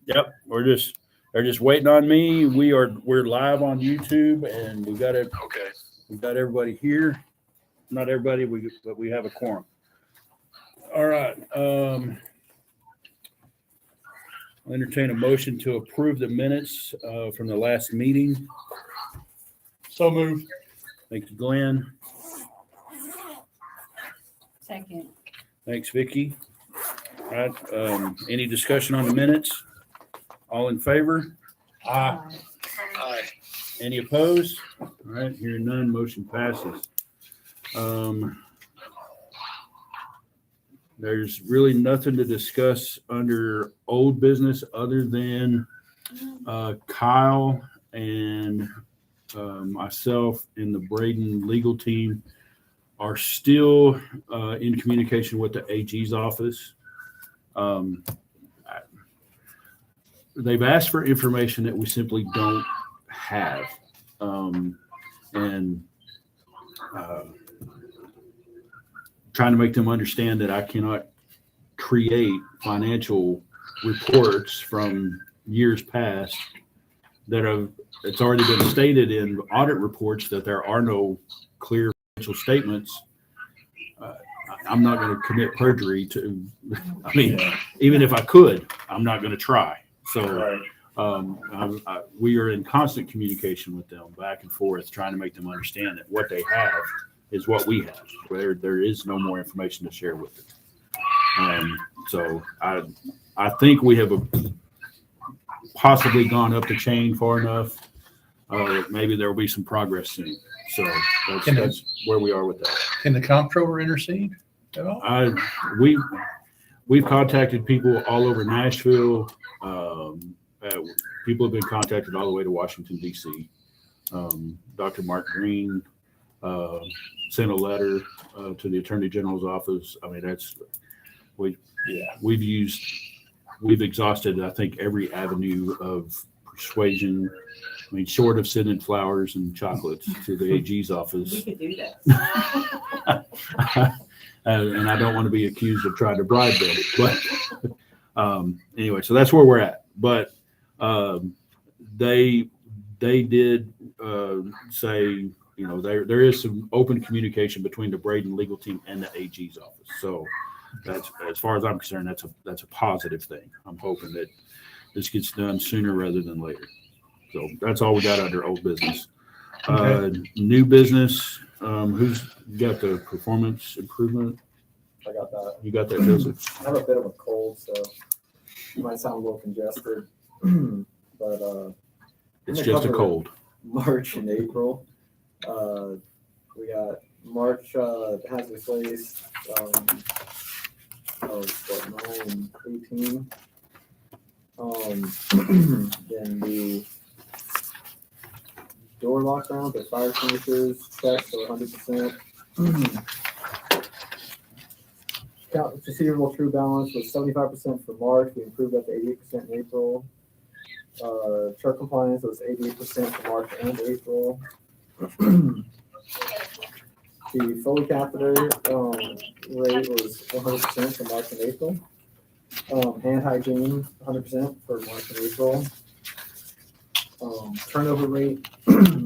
Yep, they're just waiting on me. We're live on YouTube, and we've got everybody here. Not everybody, but we have a quorum. All right. I'll entertain a motion to approve the minutes from the last meeting. So moved. Thank you, Glenn. Second. Thanks, Vicky. All right. Any discussion on the minutes? All in favor? Aye. Aye. Any opposed? All right, hearing none, motion passes. There's really nothing to discuss under old business other than Kyle and myself and the Braden legal team are still in communication with the AG's office. They've asked for information that we simply don't have. Trying to make them understand that I cannot create financial reports from years past it's already been stated in audit reports that there are no clear financial statements. I'm not going to commit perjury even if I could, I'm not going to try. So we are in constant communication with them back and forth, trying to make them understand that what they have is what we have. There is no more information to share with them. So I think we have possibly gone up the chain far enough. Maybe there will be some progress soon. So that's where we are with that. Can the comptroller intercede at all? We've contacted people all over Nashville. People have been contacted all the way to Washington, D.C. Dr. Mark Green sent a letter to the Attorney General's office. I mean, we've exhausted, I think, every avenue of persuasion. I mean, short of sending flowers and chocolates to the AG's office. We could do that. And I don't want to be accused of trying to bribe them. But anyway, so that's where we're at. But they did say, there is some open communication between the Braden legal team and the AG's office. So that's, as far as I'm concerned, that's a positive thing. I'm hoping that this gets done sooner rather than later. So that's all we got under old business. Okay. New business. Who's got the performance improvement? I got that. You got that, Joseph? I have a bit of a cold, so you might sound a little congested, but It's just a cold. March and April. We got March hazardous waste of 9/18. Then the door lockdown, the fire extinguishers checked for 100%. Accounts receivable true balance was 75% for March. We improved that to 88% in April. Chart compliance was 88% for March and April. The Foley catheter rate was 100% for March and April. Hand hygiene 100% for March and April. Turnover rate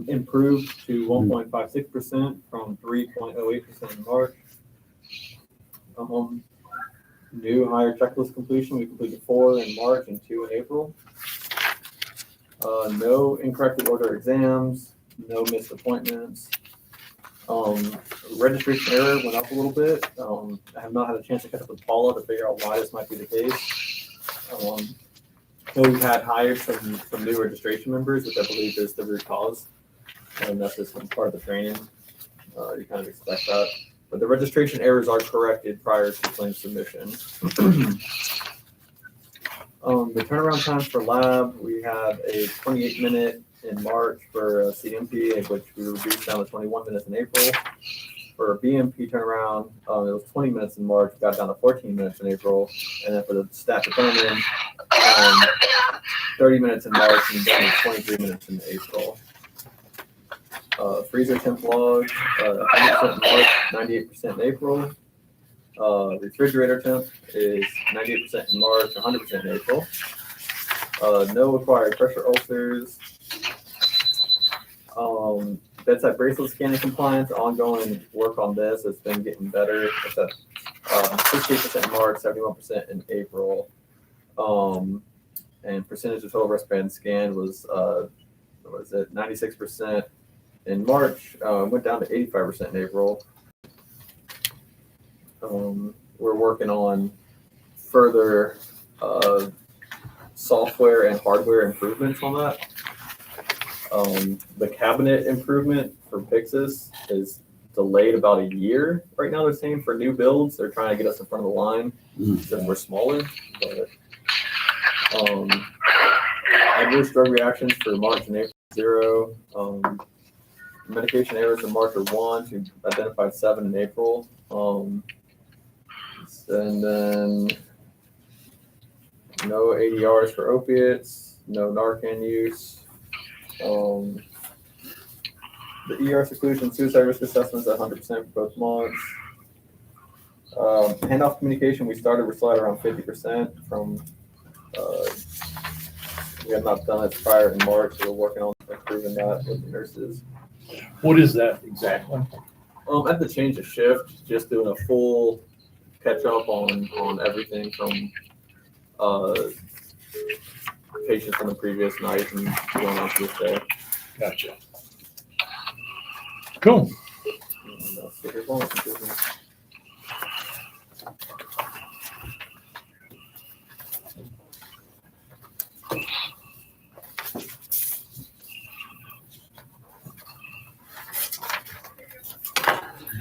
improved to 1.56% from 3.08% in March. New hire checklist completion, we completed 4 in March and 2 in April. No incorrectly ordered exams, no missed appointments. Registration error went up a little bit. I have not had a chance to catch up with Paula to figure out why this might be the case. We've had hires from new registration members, which I believe is the root cause, and that's just part of the training. You kind of expect that. But the registration errors are corrected prior to claim submission. The turnaround times for lab, we had a 28-minute in March for CMP, which we reduced down to 21 minutes in April. For BMP turnaround, it was 20 minutes in March, got down to 14 minutes in April. And then for the staff determined, 30 minutes in March and down to 23 minutes in April. Freezer temp log, 100% in March, 98% in April. Refrigerator temp is 98% in March, 100% in April. No acquired pressure ulcers. Bedside bracelet scanning compliance, ongoing work on this. It's been getting better. It's at 68% in March, 71% in April. And percentage of total wristband scanned was, 96% in March, went down to 85% in April. We're working on further software and hardware improvements on that. The cabinet improvement for Pixis is delayed about a year right now. They're saying for new builds, they're trying to get us in front of the line because we're smaller. But adverse drug reactions for March and April 0. Medication errors in March are 1. We identified 7 in April. And then no ADRs for opiates, no Narcan use. The ER seclusion suicide risk assessments at 100% for both months. Handoff communication, we're slide around 50% from, we have not done it prior in March, so we're working on improving that with the nurses. What is that exactly? I had to change the shift, just doing a full catch up on everything from patients from the previous night and going on to this day. Gotcha. Cool.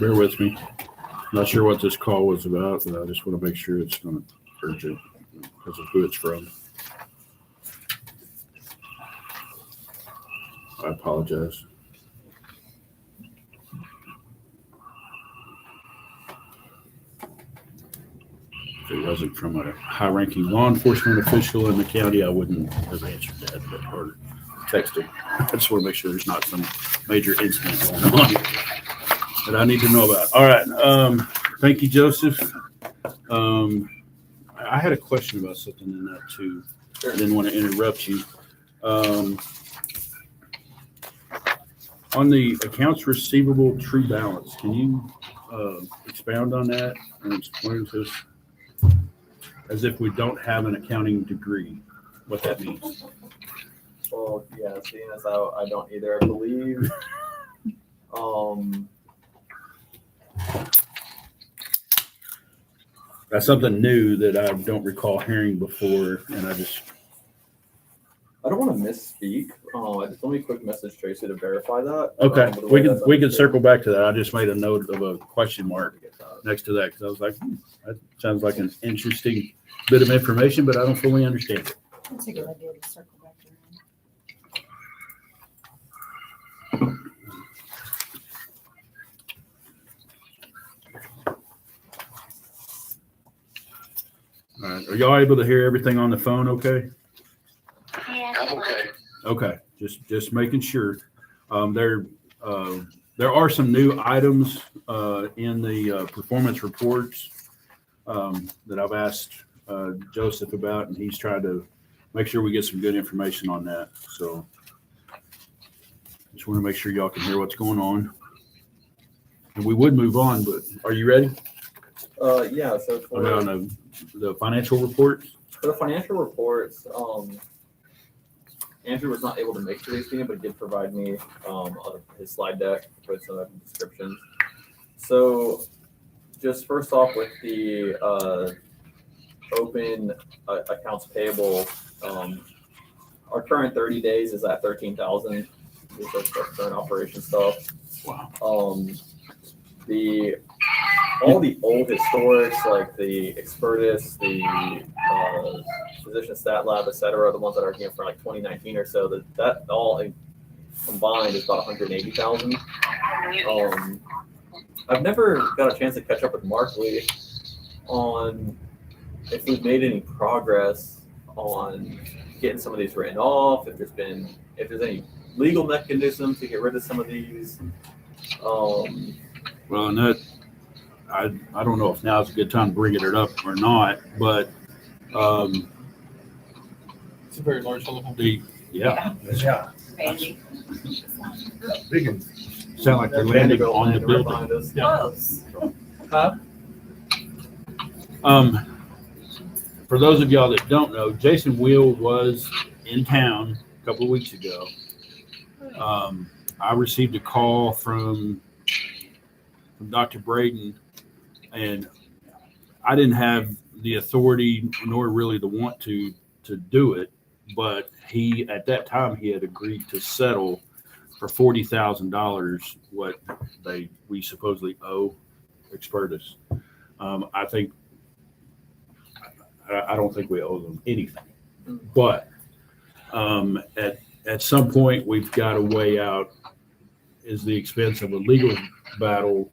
Bear with me. Not sure what this call was about, but I just want to make sure it's not urgent because of who it's from. I apologize. If it wasn't from a high-ranking law enforcement official in the county, I wouldn't have answered that or texted. I just want to make sure there's not some major incident going on that I need to know about. All right. Thank you, Joseph. I had a question about something in that too. I didn't want to interrupt you. On the accounts receivable true balance, can you expound on that and explain to us, as if we don't have an accounting degree, what that means? Well, yeah, seeing as how I don't either, I believe. That's something new that I don't recall hearing before, and I don't want to misspeak. Let me quick message Tracy to verify that. Okay, we can circle back to that. I just made a note of a question mark next to that because I was like, that sounds like an interesting bit of information, but I don't fully understand it. That's a good idea to circle back around. All right, are y'all able to hear everything on the phone? Okay. Yeah. I'm okay. Okay, just making sure. There are some new items in the performance reports that I've asked Joseph about, and he's trying to make sure we get some good information on that. So just want to make sure y'all can hear what's going on. And we would move on, but are you ready? Yeah. So for the financial reports. For the financial reports, Andrew was not able to make today's meeting, but he did provide me his slide deck with some descriptions. So just first off with the open accounts payable, our current 30 days is at 13,000. This is our current operation stuff. Wow. All the old historics like the Expertus, the Physician Stat Lab, et cetera, the ones that are here for like 2019 or so, that all combined is about 180,000. I've never got a chance to catch up with Mark Lee on if we've made any progress on getting some of these written off, if there's any legal mechanism to get rid of some of these. Well, and that I don't know if now's a good time to bring it up or not, but It's a very large telephone. Yeah, Yeah. Andy. Big and sound like they're landing Vanderbilt on the landing right building. behind us. Close. For those of y'all that don't know, Jason Wheel was in town a couple of weeks ago. I received a call from Dr. Braden, and I didn't have the authority nor really the want to do it, but at that time he had agreed to settle for $40,000 what we supposedly owe Expertus. I don't think we owe them anything, but at some point we've got to weigh out, is the expense of a legal battle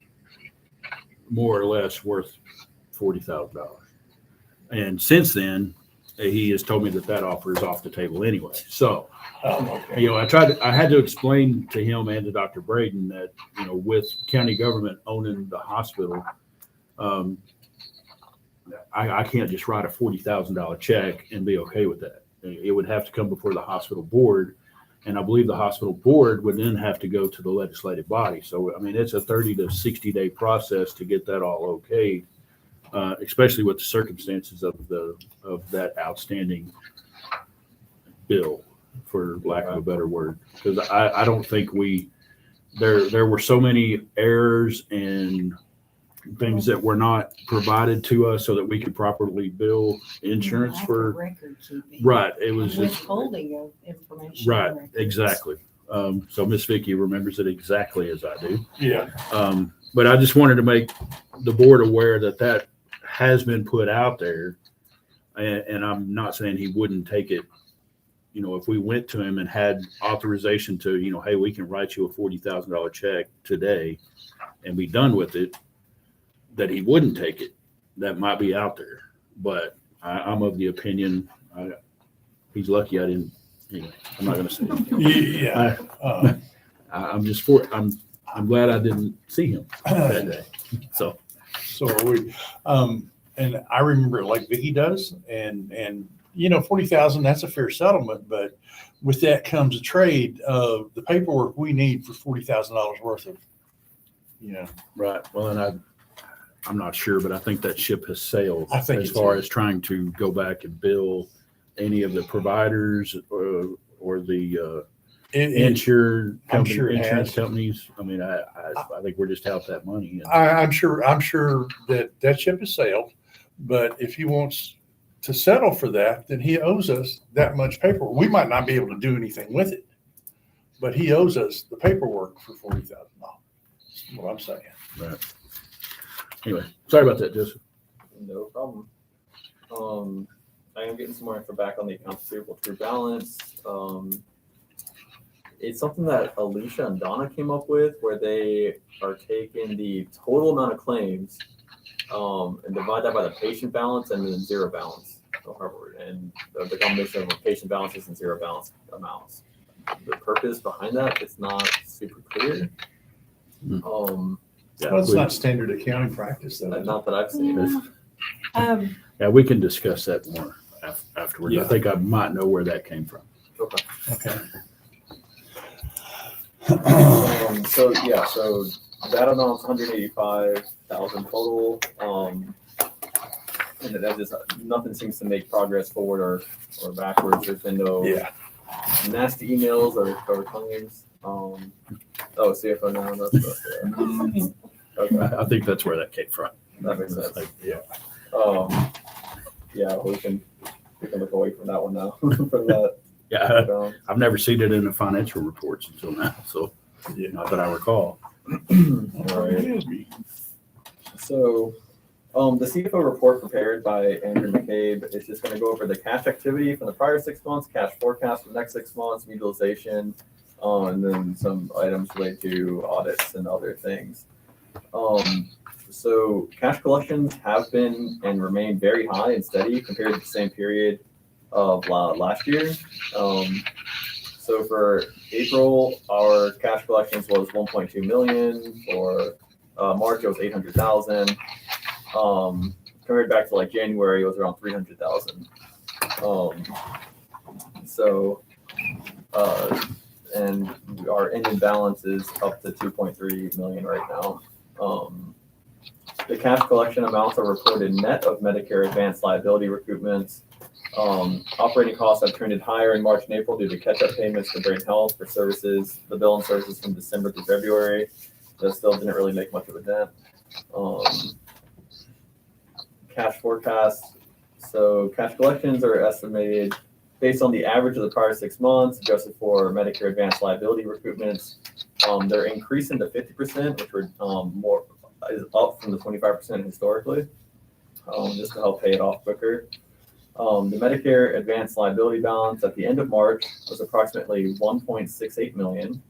more or less worth $40,000? And since then, he has told me that offer is off the table anyway. So, okay. I had to explain to him and to Dr. Braden that, with county government owning the hospital, I can't just write a $40,000 check and be okay with that. It would have to come before the hospital board, and I believe the hospital board would then have to go to the legislative body. So, it's a 30 to 60 day process to get that all okay, especially with the circumstances of that outstanding bill, for lack of a better word. Because I don't think there were so many errors and things that were not provided to us so that we could properly bill insurance Lack of for. record keeping. Right. It was just Withholding of information. right. and records. Exactly. So Miss Vicky remembers it exactly as I do. Yeah. But I just wanted to make the board aware that has been put out there, and I'm not saying he wouldn't take it. If we went to him and had authorization to, hey, we can write you a $40,000 check today and be done with it, that he wouldn't take it. That might be out there, but I'm of the opinion he's lucky I didn't. Anyway, I'm not going to say it. Yeah. I'm glad I didn't see him that day. So are we. And I remember it like Vicky does, and 40,000, that's a fair settlement, but with that comes a trade of the paperwork we need for $40,000 worth of, right. Well, and I'm not sure, but I think that ship has sailed I think as it far is. as trying to go back and bill any of the providers or the insurance has. companies. I think we're out that money. I'm sure that ship has sailed, but if he wants to settle for that, then he owes us that much paperwork. We might not be able to do anything with it, but he owes us the paperwork for $40,000. That's what I'm saying. Right. Anyway, sorry about that, Joseph. No problem. I am getting some more info back on the accounts receivable true balance. It's something that Alicia and Donna came up with, where they are taking the total amount of claims and divide that by the patient balance and then zero balance. And the combination of patient balances and zero balance amounts. The purpose behind that, it's not super clear. Well, it's not standard accounting practice, though. Not that I've seen. Yeah, we can discuss that more afterwards. Yeah. I think I might know where that came from. Okay. So that amount's 185,000 total. And that just nothing seems to make progress forward or backwards. There's been no nasty emails or claims. CFO now. That's okay. I think that's where that came from. That makes sense. Yeah. We can look away from that one now. From that. Yeah. I've never seen it in the financial reports until now. So not that I recall. All right. So, the Cfo report prepared by Andrew McCabe is just going to go over the cash activity from the prior 6 months, cash forecast for the next 6 months, utilization, and then some items related to audits and other things. So cash collections have been and remain very high and steady compared to the same period of last year. So for April, our cash collections was 1.2 million. For March, it was 800,000. Compared back to January, it was around 300,000. So, and our ending balance is up to 2.3 million right now. The cash collection amounts are reported net of Medicare advanced liability recoupments. Operating costs have trended higher in March and April due to catch-up payments to Brain Health for services, the bill and services from December through February. That still didn't really make much of a dent. Cash forecast. So cash collections are estimated based on the average of the prior 6 months, adjusted for Medicare advanced liability recoupments. They're increasing to 50%, which were more is up from the 25% historically, just to help pay it off quicker. The Medicare advanced liability balance at the end of March was approximately 1.68 million.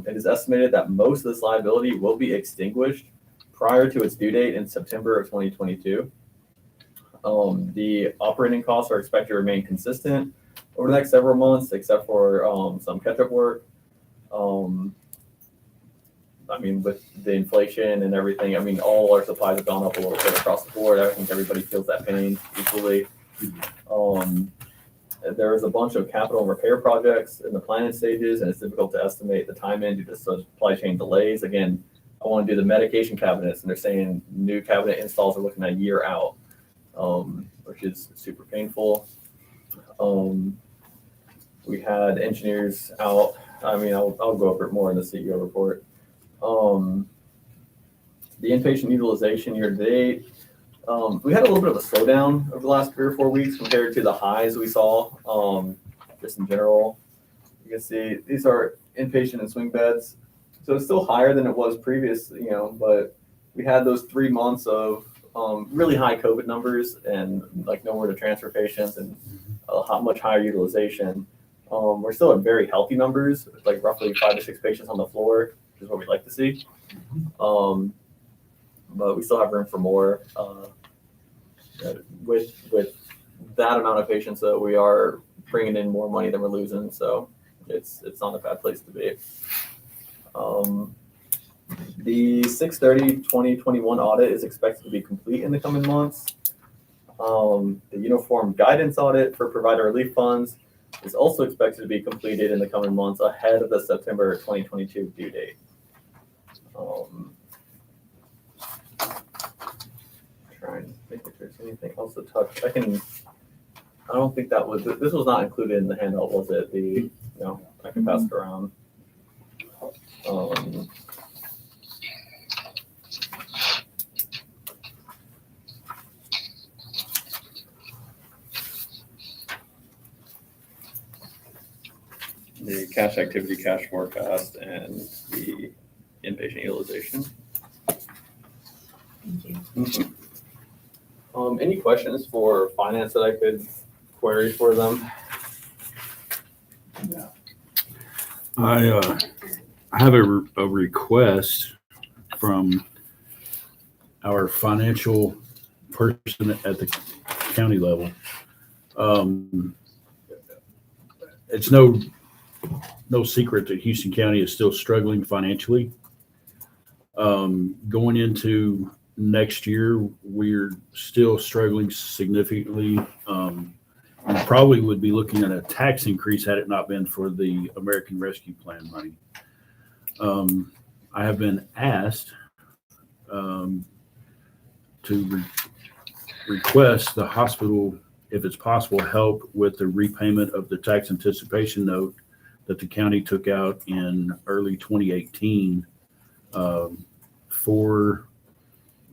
It is estimated that most of this liability will be extinguished prior to its due date in September of 2022. The operating costs are expected to remain consistent over the next several months, except for some catch-up work. I mean, with the inflation and everything, I mean, all our supplies have gone up a little bit across the board. I think everybody feels that pain equally. There is a bunch of capital and repair projects in the planning stages, and it's difficult to estimate the time in due to supply chain delays. Again, I want to do the medication cabinets, and they're saying new cabinet installs are looking at a year out, which is super painful. We had engineers out. I mean, I'll go over it more in the CEO report. The inpatient utilization year to date, we had a little bit of a slowdown over the last 3 or 4 weeks compared to the highs we saw, just in general. You can see these are inpatient and swing beds. So it's still higher than it was previous, but we had those 3 months of really high COVID numbers and like nowhere to transfer patients and how much higher utilization. We're still at very healthy numbers, like roughly 5 to 6 patients on the floor, which is what we'd like to see. But we still have room for more. With that amount of patients, though, we are bringing in more money than we're losing, so it's not a bad place to be. The 6/30/2021 audit is expected to be complete in the coming months. The uniform guidance audit for provider relief funds is also expected to be completed in the coming months ahead of the September 2022 due date. Trying to think if there's anything else to touch. I don't think that was, this was not included in the handout, was it? I can pass it around. The cash activity, cash forecast, and the inpatient utilization. Thank you. Any questions for finance that I could query for them? Yeah. I have a request from our financial person at the county level. It's no secret that Houston County is still struggling financially. Going into next year, we're still struggling significantly. We probably would be looking at a tax increase had it not been for the American Rescue Plan money. I have been asked to request the hospital, if it's possible, help with the repayment of the tax anticipation note that the county took out in early 2018 for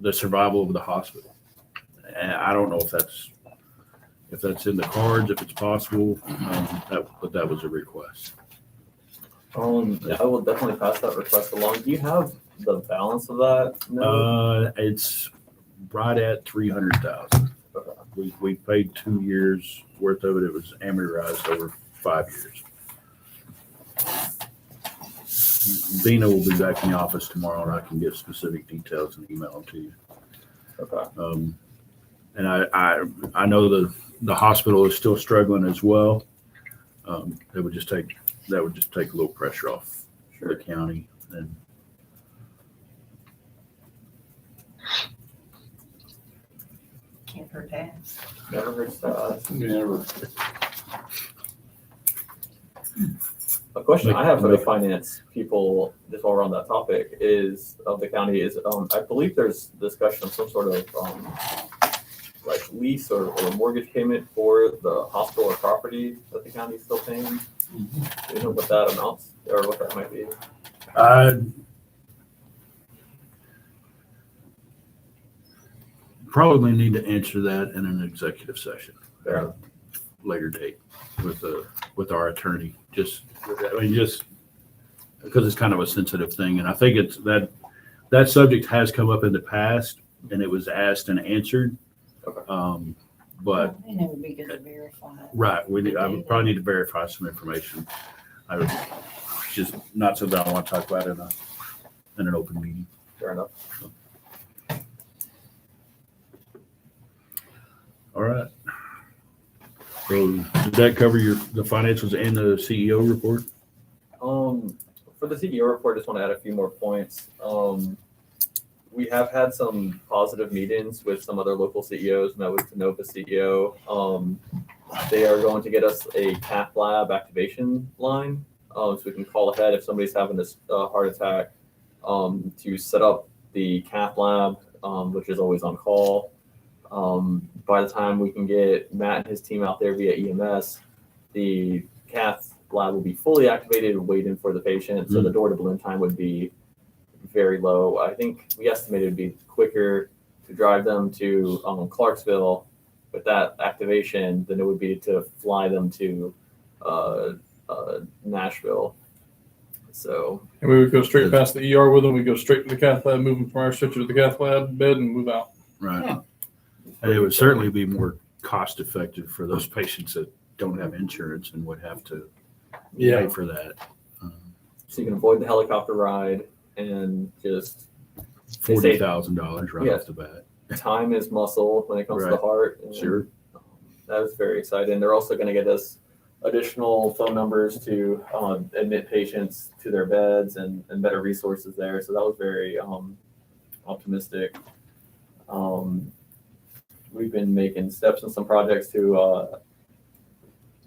the survival of the hospital. And I don't know if that's in the cards, if it's possible, but that was a request. Yeah, I will definitely pass that request along. Do you have the balance of that? No. It's right at 300,000. We paid 2 years worth of it. It was amortized over 5 years. Dina will be back in the office tomorrow, and I can get specific details and email them to you. Okay. And I know the hospital is still struggling as well. That would just take a little pressure off the county. And Can't hurt to ask. Never hurts to ask. Never. A question Make- I have for the make- finance people, just while we're on that topic, is of the county is, I believe there's discussion of some sort of, like lease or mortgage payment for the hospital or property that the county is still paying. Do you know what that amounts or what that might be? Probably need to answer that in an executive session, Yeah. later date with our attorney. Just because it's kind of a sensitive thing, and I think it's that subject has come up in the past, and it was asked and answered. Okay. But And it would be good to verify it. right, I would probably need to verify some information. I would just not something I want to talk about in an open meeting. Fair enough. All right. So did that cover the financials and the CEO report? For the CEO report, I just want to add a few more points. We have had some positive meetings with some other local CEOs, met with the Nova CEO. They are going to get us a cath lab activation line, so we can call ahead if somebody's having a heart attack, to set up the cath lab, which is always on call. By the time we can get Matt and his team out there via EMS, the cath lab will be fully activated and waiting for the patient. So the door to balloon time would be very low. I think we estimated it'd be quicker to drive them to Clarksville with that activation than it would be to fly them to Nashville. So And we would go straight past the ER with them. We go straight to the cath lab, move them from our stretcher to the cath lab bed, and move out. Right. Yeah. And it would certainly be more cost effective for those patients that don't have insurance and would have to pay for that. so you can avoid the helicopter ride and just $40,000 right Yeah. off the bat. time is muscle when it comes to the Right. heart. And Sure. that was very exciting. They're also going to get us additional phone numbers to admit patients to their beds and better resources there. So that was very optimistic. We've been making steps in some projects to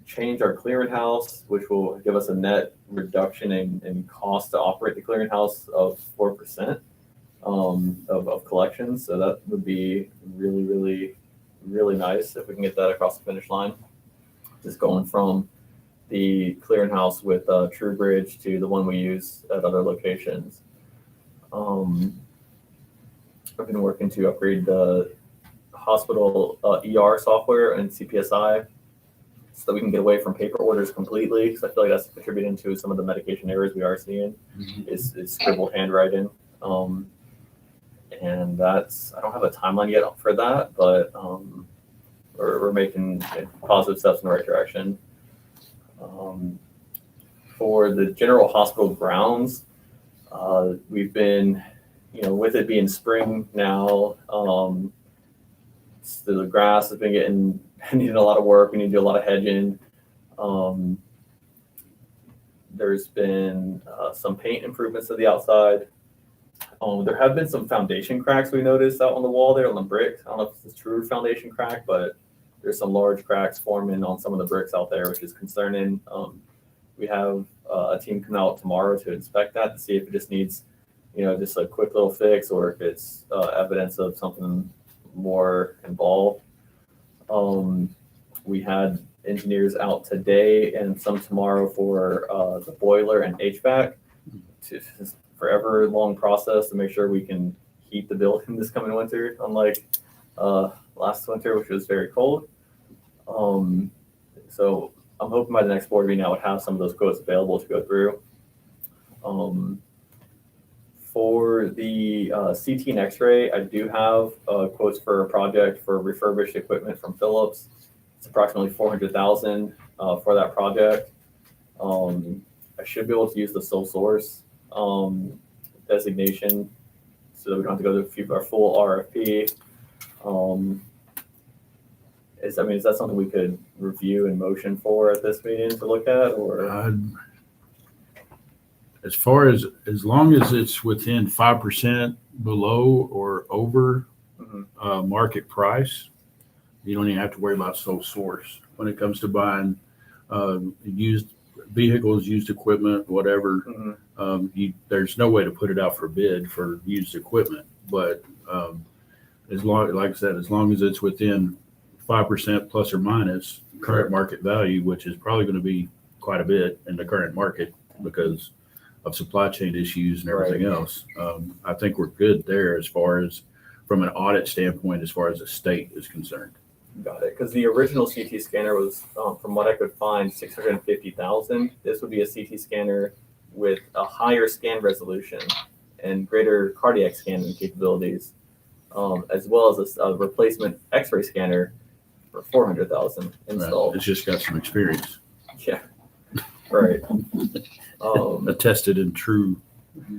change our clearinghouse, which will give us a net reduction in cost to operate the clearinghouse of 4% of collections. So that would be really, really, really nice if we can get that across the finish line. Just going from the clearinghouse with True Bridge to the one we use at other locations. I've been working to upgrade the hospital ER software and CPSI so that we can get away from paper orders completely, because I feel like that's contributing to some of the medication errors we are seeing is scribbled handwriting. And that's, I don't have a timeline yet for that, but we're making positive steps in the right direction. For the general hospital grounds, we've been, with it being spring now, the grass has been needing a lot of work. We need to do a lot of hedging. There's been some paint improvements to the outside. There have been some foundation cracks we noticed out on the wall there on the brick. I don't know if it's a true foundation crack, but there's some large cracks forming on some of the bricks out there, which is concerning. We have a team come out tomorrow to inspect that to see if it just needs, just a quick little fix or if it's evidence of something more involved. We had engineers out today and some tomorrow for the boiler and HVAC. It's forever long process to make sure we can heat the building this coming winter, unlike last winter, which was very cold. So I'm hoping by the next board meeting I would have some of those quotes available to go through. For the CT and X-ray, I do have quotes for a project for refurbished equipment from Philips. It's approximately $400,000 for that project. I should be able to use the sole source designation so that we don't have to go through our full RFP. Is that something we could review and motion for at this meeting to look at, or? As long as it's within 5% below or over market price, you don't even have to worry about sole source. When it comes to buying used vehicles, used equipment, whatever, Mhm. there's no way to put it out for bid for used equipment. But as long, like I said, as long as it's within 5% plus or minus current market value, which is probably going to be quite a bit in the current market because of supply chain issues and everything else. I think we're good there as far as from an audit standpoint, as far as the state is concerned. Got it. Because the original CT scanner was, from what I could find, 650,000. This would be a CT scanner with a higher scan resolution and greater cardiac scanning capabilities, as well as a replacement X-ray scanner for 400,000 installed. It's just got some experience. Yeah. Right. A tested and true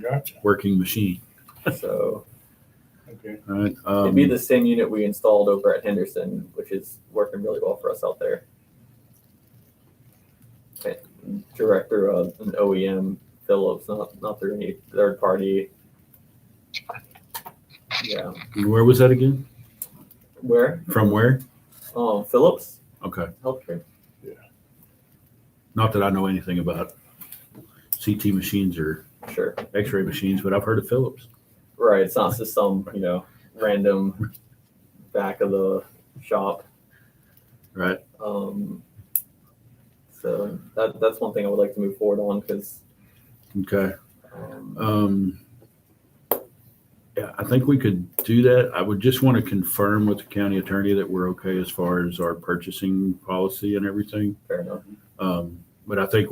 Gotcha. working machine. So Okay. All right. it'd be the same unit we installed over at Henderson, which is working really well for us out there. Okay. Direct through an OEM, Philips, not through any third party. Yeah. Where was that again? Where? From where? Philips Okay. Healthcare. Not that I know anything about CT machines or Sure. X-ray machines, but I've heard of Philips. Right. It's not just some, random back of the shop. Right. So that's one thing I would like to move forward on because Okay. Yeah, I think we could do that. I would just want to confirm with the county attorney that we're okay as far as our purchasing policy and everything. fair enough. But I think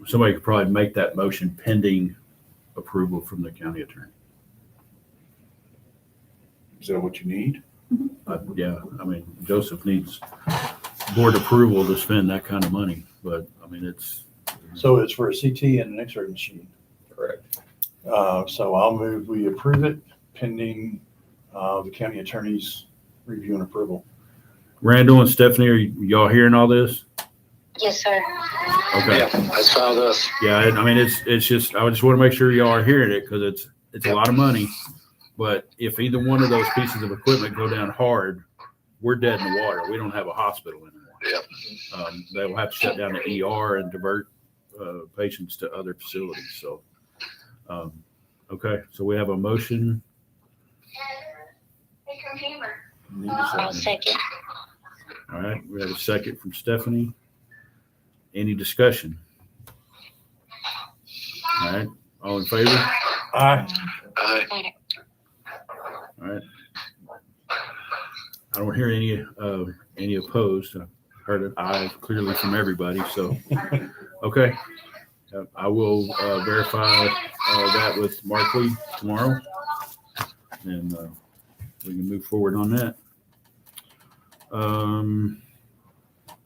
somebody could probably make that motion pending approval from the county attorney. Is that what you need? Yeah, I mean, Joseph needs board approval to spend that kind of money, but I mean, So it's for a CT and an X-ray machine. Correct. So I'll move we approve it pending the county attorney's review and approval. Randall and Stephanie, are y'all hearing all this? Yes, sir. Okay. Yeah, I saw this. Yeah, I mean, it's just, I just want to make sure y'all are hearing it because it's a lot of money. But if either one of those pieces of equipment go down hard, we're dead in the water. We don't have a hospital anymore. Yep. They will have to shut down the ER and divert patients to other facilities. So, okay, so we have a motion. Need a I'll second. second. All right, we have a second from Stephanie. Any discussion? All right, all in favor? Aye. Aye. All right. I don't hear any opposed. I heard an aye clearly from everybody. So, okay. I will verify that with Markley tomorrow, and we can move forward on that.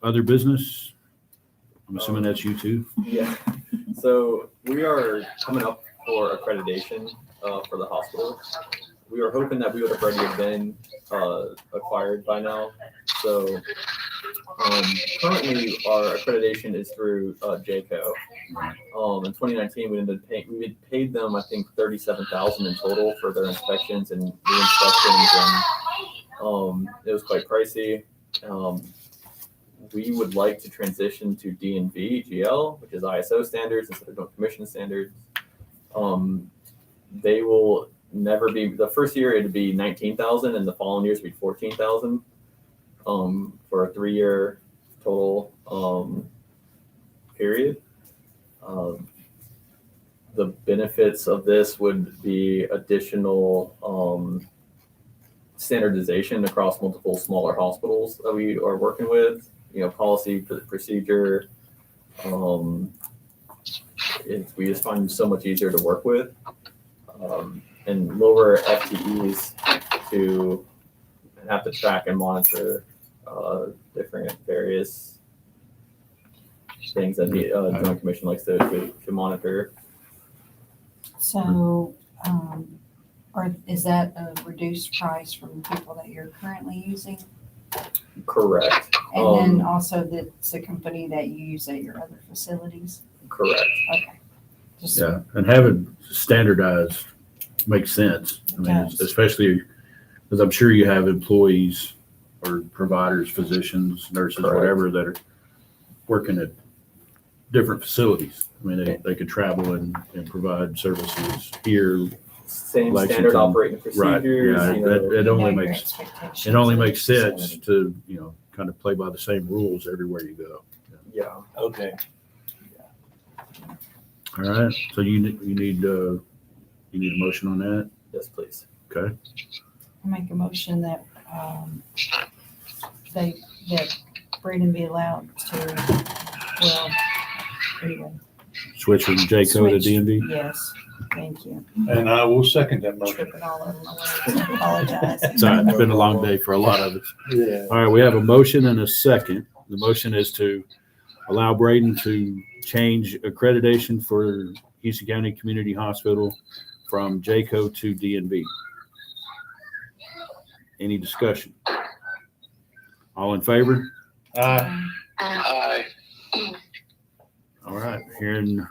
Other business? I'm assuming that's you too. Yeah. So we are coming up for accreditation for the hospital. We were hoping that we would have already been acquired by now. So currently our accreditation is through JCO. In 2019, we had paid them, I think, $37,000 in total for their inspections and re-inspections, and it was quite pricey. We would like to transition to D&V GL, which is ISO standards instead of Joint Commission standards. They will never be, the first year it'd be 19,000 and the following years would be 14,000 for a 3-year total period. The benefits of this would be additional standardization across multiple smaller hospitals that we are working with, policy, procedure. We just find them so much easier to work with, and lower FTEs to have to track and monitor different various things that the Joint Commission likes to monitor. So, is that a reduced price from the people that you're currently using? Correct. And then also that's the company that you use at your other facilities? Correct. Okay. Just Yeah, and having standardized makes sense. I mean, does. especially because I'm sure you have employees or providers, physicians, nurses, Correct. whatever, that are working at different facilities. I mean, they could travel and provide services here. Same Lexington. standard operating Right. procedures. Yeah. You know, It Know only your makes expectations it only of the makes sense facility. to, kind of play by the same rules everywhere you go. yeah. Okay. All right. So you need a motion on that. Yes, please. Okay. I make a motion that, that Braden be allowed to, well, anyway. Switch from JCO to switch. DMV. Yes, thank you. And I will second that motion. Tripping all over my words, I apologize. It's all right. It's been a long day for a lot of us. Yeah. All right. We have a motion and a second. The motion is to allow Braden to change accreditation for Houston County Community Hospital from JCO to DNV. Any discussion? All in favor? Aye. All right. Hearing,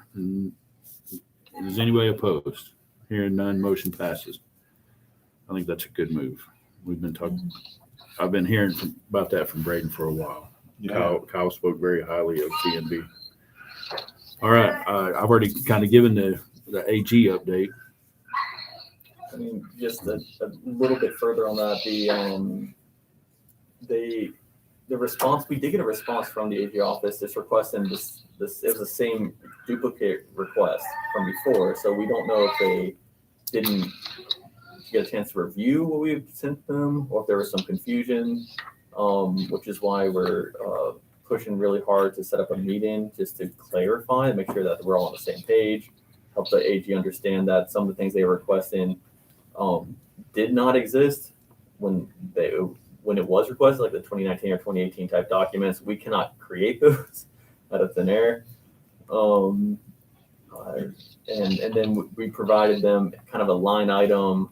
is anybody opposed? Hearing none, motion passes. I think that's a good move. We've been talking, I've been hearing about that from Braden for a while. Yeah. Kyle spoke very highly of DNV. All right. I've already kind of given the AG update. I mean, just a little bit further on that, the response, we did get a response from the AG office, this request, and this, it was the same duplicate request from before, so we don't know if they didn't get a chance to review what we sent them, or if there was some confusion, which is why we're pushing really hard to set up a meeting just to clarify and make sure that we're all on the same page, help the AG understand that some of the things they were requesting did not exist when it was requested, like the 2019 or 2018 type documents. We cannot create those out of thin air. And then we provided them kind of a line item.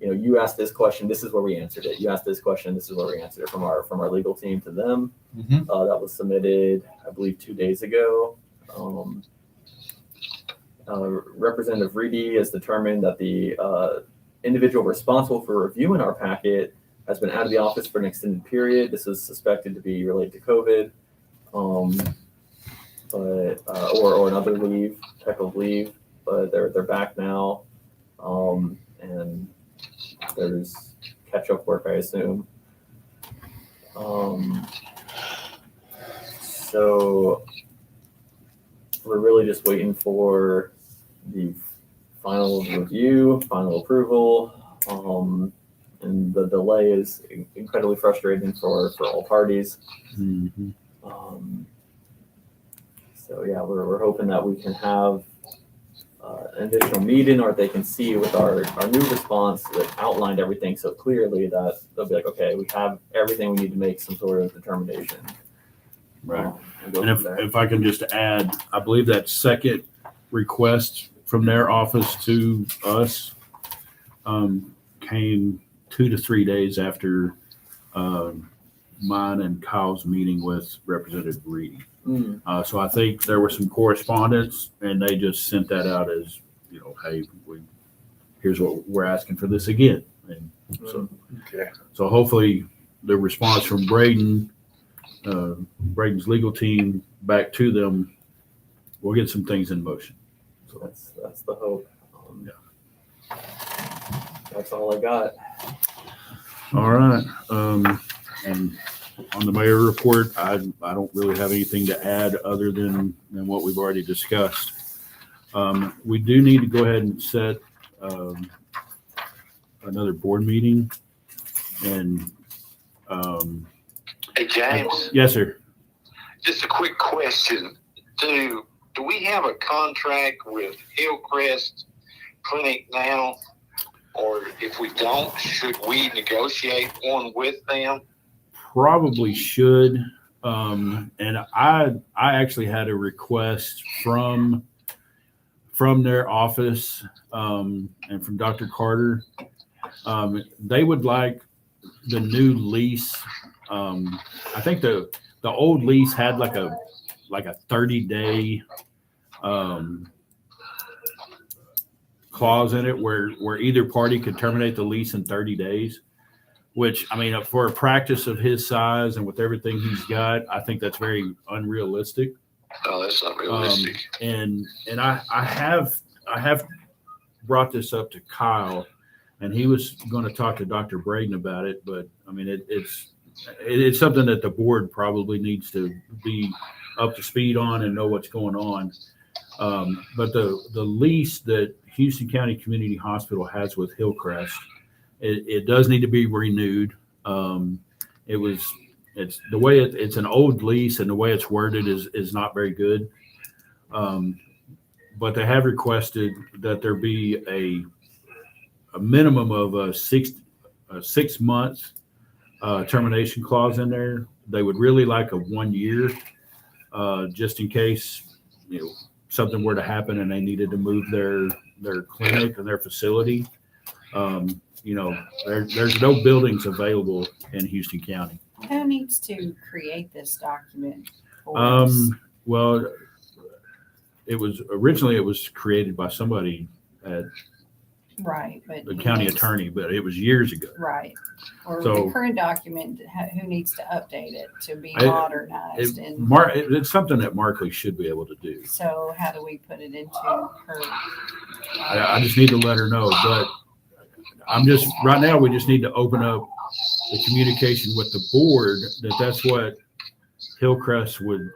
You know, you asked this question, this is where we answered it. You asked this question, this is where we answered it, from our legal team to them. Mhm. That was submitted, I believe, 2 days ago. Representative Reedy has determined that the individual responsible for reviewing our packet has been out of the office for an extended period. This is suspected to be related to COVID, or another type of leave. But they're back now, and there's catch-up work, I assume. So we're really just waiting for the final review, final approval, and the delay is incredibly frustrating for all parties. Mm-hmm. So yeah, we're hoping that we can have an additional meeting, or they can see with our new response that outlined everything so clearly that they'll be like, okay, we have everything we need to make some sort of determination. Right. And go And from there. if I can just add, I believe that second request from their office to us came 2 to 3 days after mine and Kyle's meeting with Representative Reedy. So I think there was some correspondence, and they just sent that out as, hey, here's what we're asking for this again. And Okay. so hopefully the response from Braden's legal team back to them, we'll get some things in motion. So That's the hope. Yeah. That's all I got. all right. And on the mayor report, I don't really have anything to add other than what we've already discussed. We do need to go ahead and set another board meeting. And Hey, James, yes, sir. just a quick question. Do we have a contract with Hillcrest Clinic now? Or if we don't, should we negotiate one with them? Probably should. And I actually had a request from their office and from Dr. Carter. They would like the new lease. I think the old lease had like a 30-day clause in it where either party could terminate the lease in 30 days. Which, I mean, for a practice of his size and with everything he's got, I think that's very unrealistic. No, that's not realistic. And I have brought this up to Kyle, and he was going to talk to Dr. Braden about it. But I mean, it's something that the board probably needs to be up to speed on and know what's going on. But the lease that Houston County Community Hospital has with Hillcrest, it does need to be renewed. It's the way it's an old lease, and the way it's worded is not very good. But they have requested that there be a minimum of a 6 months termination clause in there. They would really like a 1 year, just in case something were to happen and they needed to move their clinic and their facility. There's no buildings available in Houston County. Who needs to create this document for us? Well, it was created by somebody at Right, but the county attorney, but it was years ago. right. Or So- the current document, who needs to update it to be I- modernized? And It's something that Markley should be able to do. so how do we put it into her? I just need to let her know, but right now, we just need to open up the communication with the board that's what Hillcrest would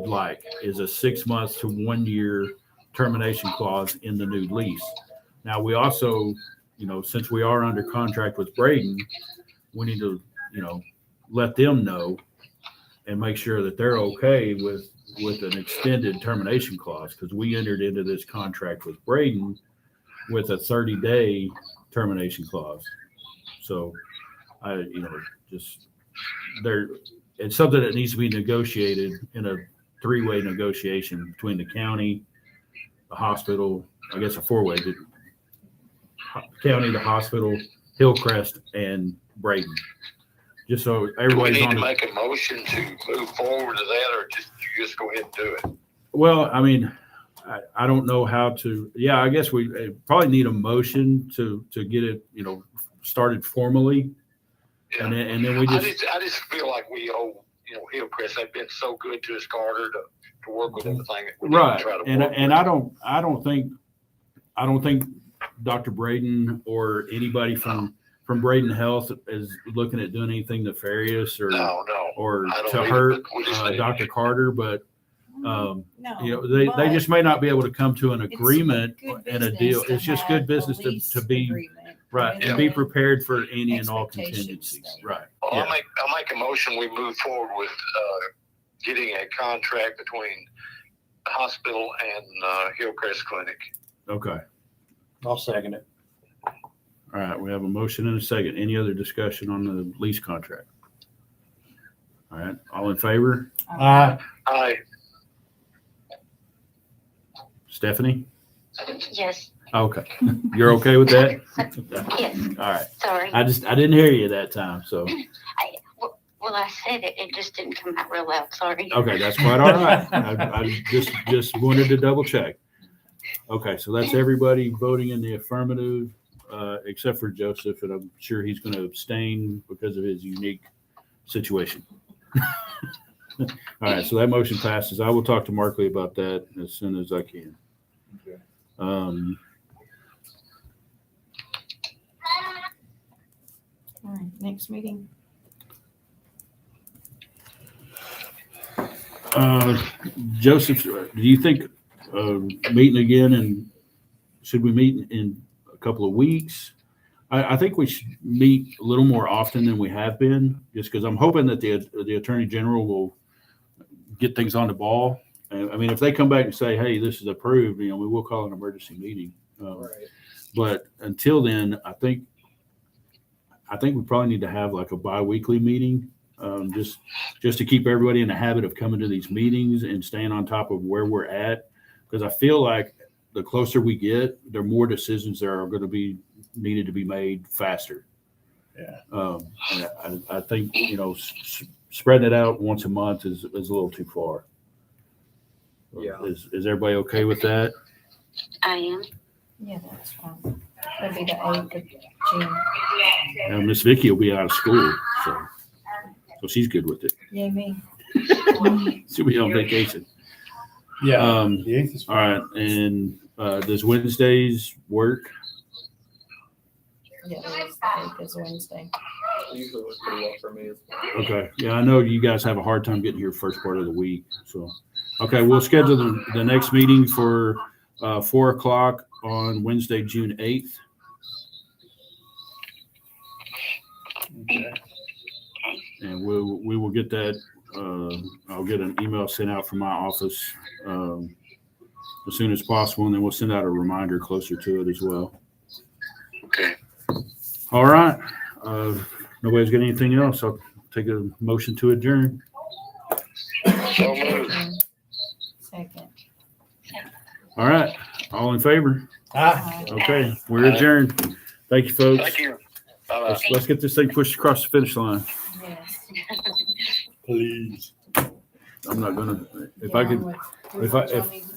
like, is a 6 months to 1 year termination clause in the new lease. Now, we also, since we are under contract with Braden, we need to, let them know and make sure that they're okay with an extended termination clause, because we entered into this contract with Braden with a 30-day termination clause. So it's something that needs to be negotiated in a 3-way negotiation between the county, the hospital, I guess a 4-way, the county, the hospital, Hillcrest, and Braden. Just so Do we everybody's need on to the, make a motion to move forward to that, or just go ahead and do it? well, I mean, I don't know how to, I guess we probably need a motion to get it, started formally. Yeah. And then we I just, just feel like we owe, Hillcrest. They've been so good to us, Carter, to work with everything. That we need to right. try to And work I don't think Dr. Braden or anybody from Braden Health is looking at doing anything nefarious or No. or I don't to either, hurt but we just need- Dr. Carter, but No. they but just may not be able to come to an it's agreement good and a business deal. to It's just have good a business lease to be agreement right and and be then prepared for any and all expectations contingencies. there. Right. Well, Yeah. I'll make a motion. We move forward with getting a contract between the hospital and Hillcrest Clinic. Okay. I'll second it. All right. We have a motion and a second. Any other discussion on the lease contract? All right. All in favor? Aye. Aye. Stephanie? Yes, Okay. You're okay with that? yes, All right. sorry. I didn't hear you that time. So, Well, I said it, it just didn't come out real loud, sorry. okay. That's quite all right. I just wanted to double check. Okay. So that's everybody voting in the affirmative, except for Joseph. And I'm sure he's going to abstain because of his unique situation. All right. So that motion passes. I will talk to Markley about that as soon as I can. Okay. All right, next meeting. Joseph, do you think meeting again, and should we meet in a couple of weeks? I think we should meet a little more often than we have been, just because I'm hoping that the Attorney General will get things on the ball. I mean, if they come back and say, "Hey, this is approved," we will call an emergency meeting. Right. But until then, I think we probably need to have like a bi-weekly meeting, just to keep everybody in the habit of coming to these meetings and staying on top of where we're at. Because I feel like the closer we get, the more decisions there are going to be needed to be made faster. Yeah. And I think, spreading it out once a month is a little too far. Yeah. Is everybody okay with that? I am. Yeah, that's fine. That'll be the 8th of June. Now, Miss Vicky will be out of school, so she's good with it. Yeah, me. She'll be on vacation. Yeah, Um, the 8th is all fine. right, and does Wednesdays work? Yeah, it is, the 8th is Wednesday. It usually works pretty well for me as well. Okay, yeah, I know you guys have a hard time getting here first part of the week, so. Okay, we'll schedule the next meeting for 4 o'clock on Wednesday, June 8th. Okay. And we will get that, I'll get an email sent out from my office as soon as possible, and then we'll send out a reminder closer to it as well. Okay. All right. Nobody's got anything else. I'll take a motion to adjourn. So moved. Second. All right. All in favor? Ah, Okay, we're adjourned. Thank you, folks. Thank you. Bye-bye. Let's get this thing pushed across the finish line. Yes. please. I'm not gonna, if Get I on could, with if I- what y'all if- need to